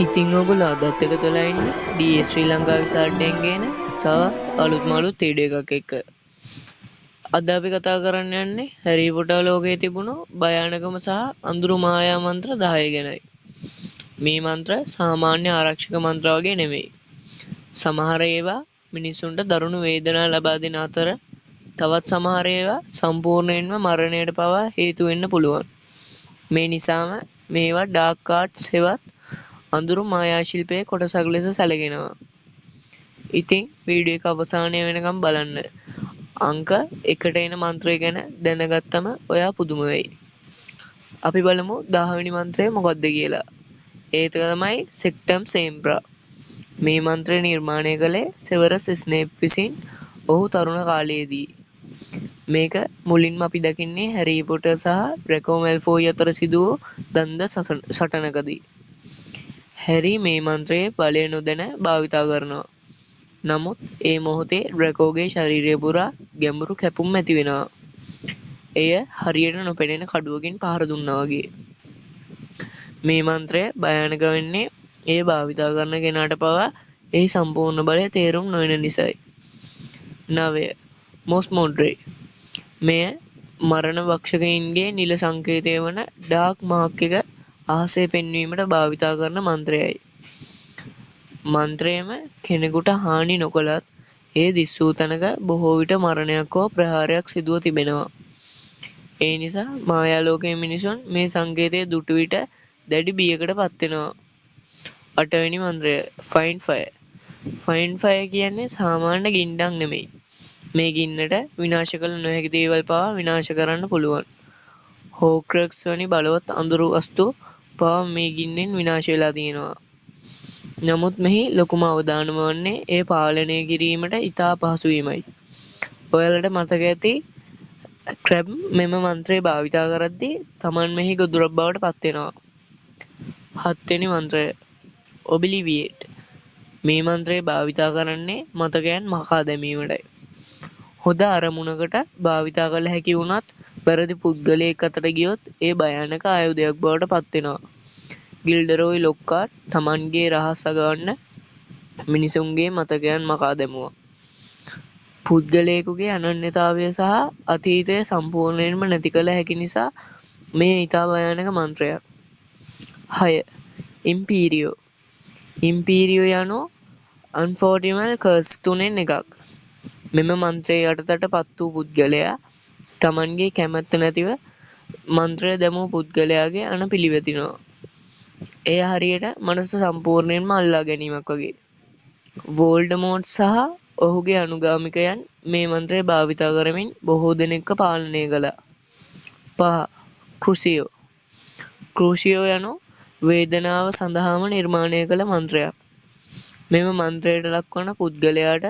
ඉතින් ඔගොල්ලෝ අදත් එකතු වෙලා ඉන්නේ DS ශ්‍රී ලංකා විසාඩ්ඩෙන් ගේන තවත් අලුත්ම අලුත් වීඩියෝ එකක් එක්ක. අද අපි කතා කරන්න යන්නේ හැරි පොටර් ලෝකයේ තිබුණු භයානකම සහ අඳුරු මායා මන්ත්‍ර 10 ගැනයි. මේ මන්ත්‍ර සාමාන්‍ය ආරක්ෂක මන්ත්‍ර වගේ නෙමෙයි. සමහර ඒවා මිනිසුන්ට දරුණු වේදනා ලබා දෙන අතර තවත් සමහර ඒවා සම්පූර්ණයෙන්ම මරණයට පවා හේතු වෙන්න පුළුවන්. මේ නිසාම මේවා ඩාර්ක් ආර්ට්ස් හෙවත් අඳුරු මායා ශිල්පයේ කොටසක් ලෙස සැලකෙනවා. ඉතින් වීඩියෝ එක අවසානය වෙනකම් බලන්න. අංක 1ට එන මන්ත්‍රය ගැන දැනගත්තම ඔයා පුදුම වෙයි. අපි බලමු 10 වෙනි මන්ත්‍රය මොකක්ද කියලා. ඒක තමයි සෙක්ටම් සේම්බ්‍රා. මේ මන්ත්‍රය නිර්මාණය කළේ සෙවරස් ස්නේප් විසින් ඔහු තරුණ කාලයේදී. මේක මුලින්ම අපි දකින්නේ හැරි පොටර් සහ ඩ්‍රැකෝ මැල්ෆෝයි අතර සිදු වූ දන්ද සටනකදී. හැරි මේ මන්ත්‍රයේ බලය නොදැන භාවිතා කරනවා. නමුත් ඒ මොහොතේ ඩ්‍රැකෝගේ ශරීරය පුරා ගැඹුරු කැපුම් ඇති වෙනවා. එය හරියට නොපෙනෙන කඩුවකින් පහර දුන්නා වගේ. මේ මන්ත්‍රය භයානක වෙන්නේ එය භාවිතා කරන කෙනාට පවා එහි සම්පූර්ණ බලය තේරුම් නොවන නිසායි. 9. මොස්මොඩ්රේ. මෙය මරණ භක්ෂකයින්ගේ නිල සංකේතය වන ඩාර්ක් මාක් එක අහසේ පෙන්වීමට භාවිතා කරන මන්ත්‍රයයි. මන්ත්‍රයම කෙනෙකුට හානි නොකළත් ඒ දිස් වූ තැනක බොහෝ විට මරණයක් හෝ ප්‍රහාරයක් සිදුව තිබෙනවා. ඒ නිසා මායා ලෝකයේ මිනිසුන් මේ සංකේතය දුටු විට දැඩි බියකට පත් වෙනවා. 8 වෙනි මන්ත්‍රය ෆයින්ඩ් ෆයර්. ෆයින්ඩ් ෆයර් කියන්නේ සාමාන්‍ය ගින්නක් නෙමෙයි. මේ ගින්නට විනාශ කළ නොහැකි දේවල් පවා විනාශ කරන්න පුළුවන්. හෝක්‍රක්ස් වැනි බලවත් අඳුරු වස්තු පවා මේ ගින්නෙන් විනාශ වෙලා තියෙනවා. නමුත් මෙහි ලොකුම අවදානම වන්නේ ඒ පාලනය කිරීමට ඉතා පහසු වීමයි. ඔයාලට මතක ඇති ක්‍රැබ් මෙම මන්ත්‍රය භාවිතා කරද්දී Taman මෙහි ගොදුරක් බවට පත් වෙනවා. 7 වෙනි මන්ත්‍රය ඔබ්ලිවියේට්. මේ මන්ත්‍රය භාවිතා කරන්නේ මතකයන් මකා දැමීමටයි. හොඳ අරමුණකට භාවිතා කළ හැකි වුණත් වැරදි පුද්ගලයෙක් අතට ගියොත් ඒ භයානක ආයුධයක් බවට පත් වෙනවා. ගිල්ඩරෝයි ලොක්කාට් Tamanගේ රහස් අගවන්න මිනිසුන්ගේ මතකයන් මකා දැමුවා. පුද්ගලයෙකුගේ අනන්‍යතාවය සහ අතීතය සම්පූර්ණයෙන්ම නැති කළ හැකි නිසා මේ ඉතා භයානක මන්ත්‍රයක්. 6. ඉම්පීරියෝ. ඉම්පීරියෝ යනු අන්ෆෝටිමල් කර්ස් තුනෙන් එකක්. මෙම මන්ත්‍රයේ යටතට පත් වූ පුද්ගලයා Tamanගේ කැමැත්ත නැතිව මන්ත්‍රය දැමූ පුද්ගලයාගේ අණ පිළිවෙතිනවා. එය හරියට මනස සම්පූර්ණයෙන්ම අල්ලා ගැනීමක් වගේ. වෝල්ඩමෝට් සහ ඔහුගේ අනුගාමිකයන් මේ මන්ත්‍රය භාවිතා කරමින් බොහෝ දෙනෙක්ව පාලනය කළා. 5. ක්‍රුසියෝ. ක්‍රුසියෝ යනු වේදනාව සඳහාම නිර්මාණය කළ මන්ත්‍රයක්. මෙම මන්ත්‍රයට ලක්වන පුද්ගලයාට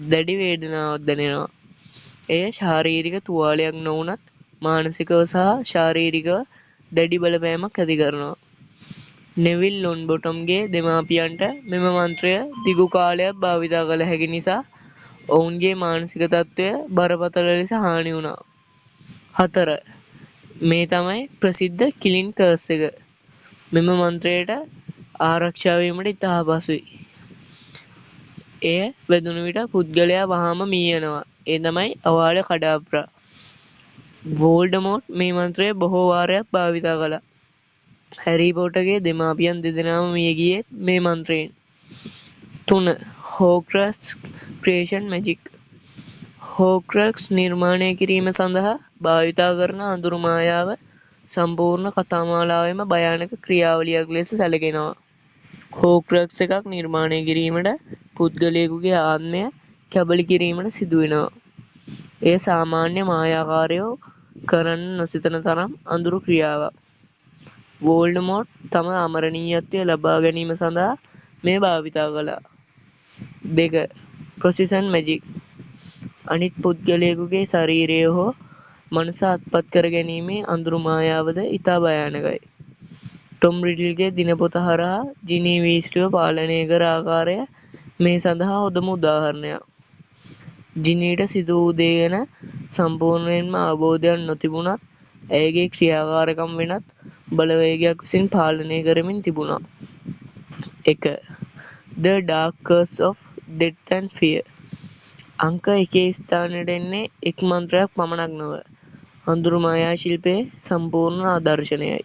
දැඩි වේදනාවක් දැනෙනවා. එය ශාරීරික තුවාලයක් නොවුනත් මානසිකව සහ ශාරීරිකව දැඩි බලපෑමක් ඇති කරනවා. නෙවිල් ලොන්බොටම්ගේ දෙමාපියන්ට මෙම මන්ත්‍රය දිගු කාලයක් භාවිතා කළ හැකි නිසා ඔවුන්ගේ මානසික තත්ත්වය බරපතල ලෙස හානි වුණා. 4. මේ තමයි ප්‍රසිද්ධ කිලින් කර්ස් එක. මෙම මන්ත්‍රයට ආරක්ෂා වීමට ඉතා අපහසුයි. එය වැදුණු විට පුද්ගලයා වහාම මිය යනවා. ඒ තමයි අවාල කඩාබ්‍රා. වෝල්ඩමෝට් මේ මන්ත්‍රය බොහෝ වාරයක් භාවිතා කළා. හැරි පොටර්ගේ දෙමාපියන් දෙදෙනාම මිය ගියේ මේ මන්ත්‍රයෙන්. 3. හෝක්‍රක්ස් ක්‍රියේෂන් මැජික්. හෝක්‍රක්ස් නිර්මාණය කිරීම සඳහා භාවිතා කරන අඳුරු මායාව සම්පූර්ණ කතාමාලාවෙම භයානක ක්‍රියාවලියක් ලෙස සැලකෙනවා. හෝක්‍රක්ස් එකක් නිර්මාණය කිරීමට පුද්ගලයෙකුගේ ආත්මය කැබලි කිරීමට සිදු වෙනවා. එය සාමාන්‍ය මායාකාරයෝ කරන්න නොසිතන තරම් අඳුරු ක්‍රියාවක්. වෝල්ඩමෝට් තම අමරණීයත්වය ලබා ගැනීම සඳහා මේ භාවිතා කළා. 2. ප්‍රොසිෂන් මැජික්. අනිත් පුද්ගලයෙකුගේ ශරීරය හෝ මනස අත්පත් කර ගැනීමේ අඳුරු මායාවද ඉතා භයානකයි. ටොම් රිඩ්ල්ගේ දිනපොත හරහා ජිනී වීස්ලිව පාලනය කර ආකාරය මේ සඳහා හොඳම උදාහරණයක්. ජිනීට සිදු වූ දේ ගැන සම්පූර්ණයෙන්ම අවබෝධයක් නොතිබුණත් ඇයගේ ක්‍රියාකාරකම් වෙනත් බලවේගයක් විසින් පාලනය කරමින් තිබුණා. 1. The Dark Curse of Death and Fear. අංක 1 ස්ථානයට එන්නේ එක් මන්ත්‍රයක් පමණක් නොව අඳුරු මායා ශිල්පයේ සම්පූර්ණ ආදර්ශනයයි.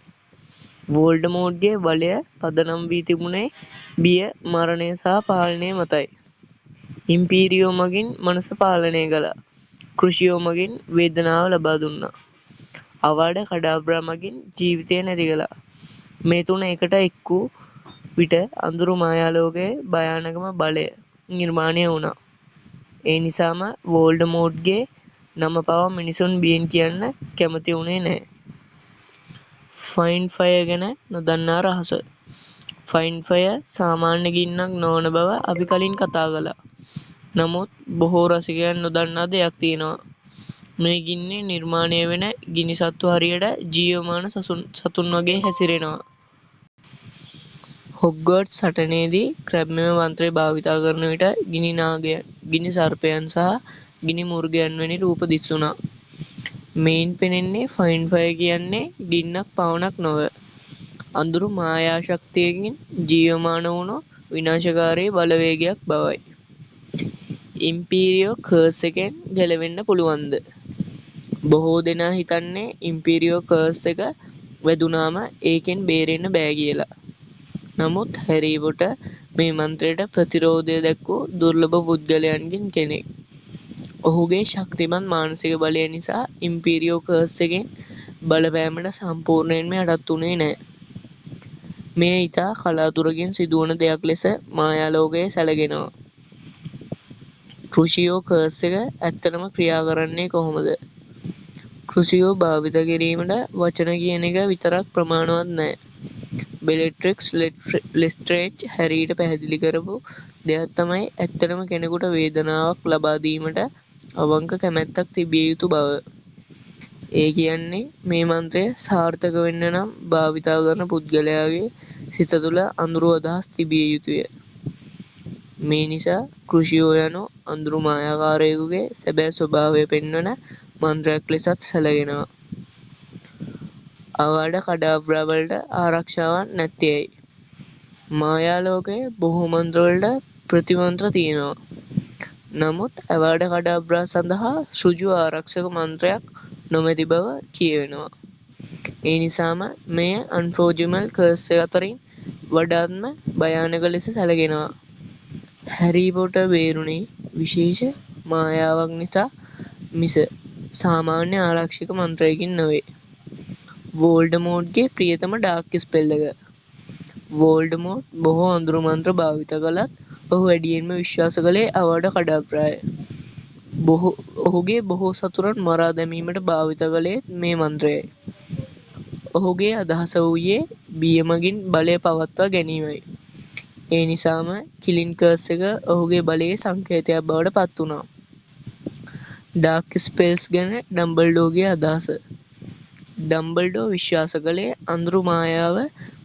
වෝල්ඩමෝර්ට්ගේ බලය පදනම් වී තිබුණේ බිය, මරණය සහ පාලනය මතයි. ඉම්පීරියෝ මගින් මනස පාලනය කළා. ක්‍රුෂියෝ මගින් වේදනාව ලබා දුන්නා. අවාඩ කඩාබ්‍රා මගින් ජීවිතය නැති කළා. මේ තුන එකට එක් වූ විට අඳුරු මායාලෝකයේ භයානකම බලය නිර්මාණය වුණා. ඒ නිසාම වෝල්ඩමෝර්ට්ගේ නම පවා මිනිසුන් බියෙන් කියන්න කැමති වුණේ නැහැ. ෆයින් ෆයර් ගැන නොදන්නා රහස. ෆයින් ෆයර් සාමාන්‍ය ගින්නක් නොවන බව අපි කලින් කතා කළා. නමුත් බොහෝ රසිකයන් නොදන්නා දෙයක් තියෙනවා. මේ ගින්නේ නිර්මාණය වෙන ගිනි සත්තු හරියට ජීවමාන සතුන් වගේ හැසිරෙනවා. හොග්වර්ට්ස් සටනේදී ක්‍රැබ් මෙම මන්ත්‍රය භාවිතා කරන විට ගිනි නාගයන්, ගිනි සර්පයන් සහ ගිනි මුර්ගයන් වැනි රූප දිස්වුණා. මෙයින් පෙනෙන්නේ ෆයින් ෆයර් කියන්නේ ගින්නක් පමණක් නොව අඳුරු මායා ශක්තියකින් ජීවමාන වුණු විනාශකාරී බලවේගයක් බවයි. ඉම්පීරියෝ කර්ස් එකෙන් ගැලවෙන්න පුළුවන්ද? බොහෝ දෙනා හිතන්නේ ඉම්පීරියෝ කර්ස් එක වැදුනාම ඒකෙන් බේරෙන්න බෑ කියලා. නමුත් හැරි පොටර් මේ මන්ත්‍රයට ප්‍රතිරෝධය දැක්වූ දුර්ලභ පුද්ගලයන්ගෙන් කෙනෙක්. ඔහුගේ ශක්තිමත් මානසික බලය නිසා ඉම්පීරියෝ කර්ස් එකෙන් බලපෑමට සම්පූර්ණයෙන්ම යටත් වුණේ නැහැ. මෙය ඉතා කලාතුරකින් සිදුවන දෙයක් ලෙස මායාලෝකයේ සැලකෙනවා. ක්‍රුෂියෝ කර්ස් එක ඇත්තටම ක්‍රියා කරන්නේ කොහොමද? ක්‍රුෂියෝ භාවිත කිරීමට වචන කියන එක විතරක් ප්‍රමාණවත් නැහැ. බෙලෙට්‍රික්ස් ලෙස්ට්‍රේජ් හැරීට පැහැදිලි කරපු දෙයක් තමයි ඇත්තටම කෙනෙකුට වේදනාවක් ලබා දීමට අවංක කැමැත්තක් තිබිය යුතු බව. ඒ කියන්නේ මේ මන්ත්‍රය සාර්ථක වෙන්න නම් භාවිතා කරන පුද්ගලයාගේ සිත තුළ අඳුරු අදහස් තිබිය යුතුය. මේ නිසා ක්‍රුෂියෝ යනු අඳුරු මායාකාරයෙකුගේ සැබෑ ස්වභාවය පෙන්වන මන්ත්‍රයක් ලෙසත් සැලකෙනවා. අවාඩ කඩාබ්‍රා වලට ආරක්ෂාවක් නැත්තේ ඇයි? මායාලෝකයේ බොහෝ මන්ත්‍රවලට ප්‍රතිමන්ත්‍ර තියෙනවා. නමුත් අවාඩ කඩාබ්‍රා සඳහා ඍජු ආරක්ෂක මන්ත්‍රයක් නොමැති බව කියවෙනවා. ඒ නිසාම මෙය අන්ෆෝජිමල් කර්ස් අතරින් වඩාත්ම භයානක ලෙස සැලකෙනවා. හැරි පොටර් බේරුනේ විශේෂ මායාවක් නිසා මිස සාමාන්‍ය ආරක්ෂක මන්ත්‍රයකින් නොවේ. වෝල්ඩමෝර්ට්ගේ ප්‍රියතම ඩාර්ක් ස්පෙල් එක. වෝල්ඩමෝර්ට් බොහෝ අඳුරු මන්ත්‍ර භාවිත කළත් ඔහු වැඩියෙන්ම විශ්වාස කළේ අවාඩ කඩාබ්‍රාය. ඔහුගේ බොහෝ සතුරන් මරා දැමීමට භාවිත කළේ මේ මන්ත්‍රයයි. ඔහුගේ අදහස වූයේ බිය මගින් බලය පවත්වා ගැනීමයි. ඒ නිසාම කිලින් කර්ස් එක ඔහුගේ බලයේ සංකේතයක් බවට පත් වුණා. ඩාර්ක් ස්පෙල්ස් ගැන ඩම්බල්ඩෝගේ අදහස. ඩම්බල්ඩෝ විශ්වාස කළේ අඳුරු මායාව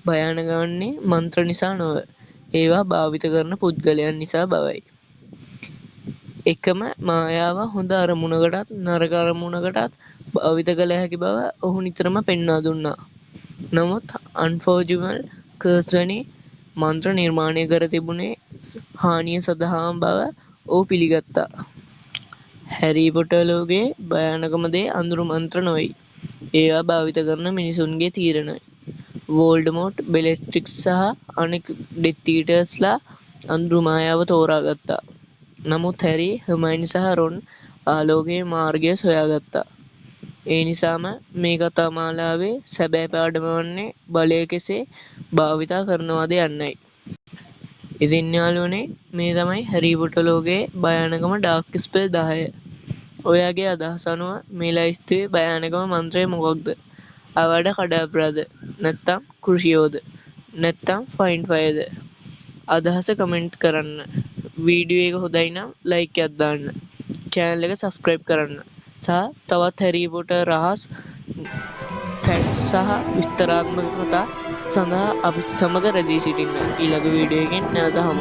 භයානක වන්නේ මන්ත්‍ර නිසා නොව ඒවා භාවිත කරන පුද්ගලයන් නිසා බවයි. එකම මායාව හොඳ අරමුණකටත් නරක අරමුණකටත් භාවිත කළ හැකි බව ඔහු නිතරම පෙන්වා දුන්නා. නමුත් අන්ෆෝජිමල් කර්ස් වැනි මන්ත්‍ර නිර්මාණය කර තිබුණේ හානිය සඳහාම බව ඔහු පිළිගත්තා. හැරි පොටර් ලෝකයේ භයානකම දේ අඳුරු මන්ත්‍ර නොවෙයි. ඒවා භාවිත කරන මිනිසුන්ගේ තීරණයි. වෝල්ඩමෝර්ට්, බෙලෙට්‍රික්ස් සහ අනෙක් ඩෙත් ඊටර්ස්ලා අඳුරු මායාව තෝරාගත්තා. නමුත් හැරි, හර්මයිනි සහ රොන් ආලෝකයේ මාර්ගය සොයාගත්තා. ඒ නිසාම මේ කතා මාලාවේ සැබෑ පාඩම වන්නේ බලය කෙසේ භාවිතා කරනවද යන්නයි. ඉතින් යාළුවනේ මේ තමයි හැරි පොටර් ලෝකයේ භයානකම ඩාර්ක් ස්පෙල් 10. ඔයාගේ අදහස අනුව මේ ලයිස්තුවේ භයානකම මන්ත්‍රය මොකක්ද? අවාඩ කඩාබ්‍රාද? නැත්නම් ක්‍රුෂියෝද? නැත්නම් ෆයින් ෆයර්ද? අදහස කමෙන්ට් කරන්න. වීඩියෝ එක හොඳයි නම් ලයික් එකක් දාන්න. channel එක subscribe කරන්න. සහ තවත් හැරි පොටර් රහස් ෆැක්ට්ස් සහ විස්තරාත්මක කතා සඳහා අපිත් සමග රැඳී සිටින්න. ඊළඟ වීඩියෝ එකෙන් නැවත හමු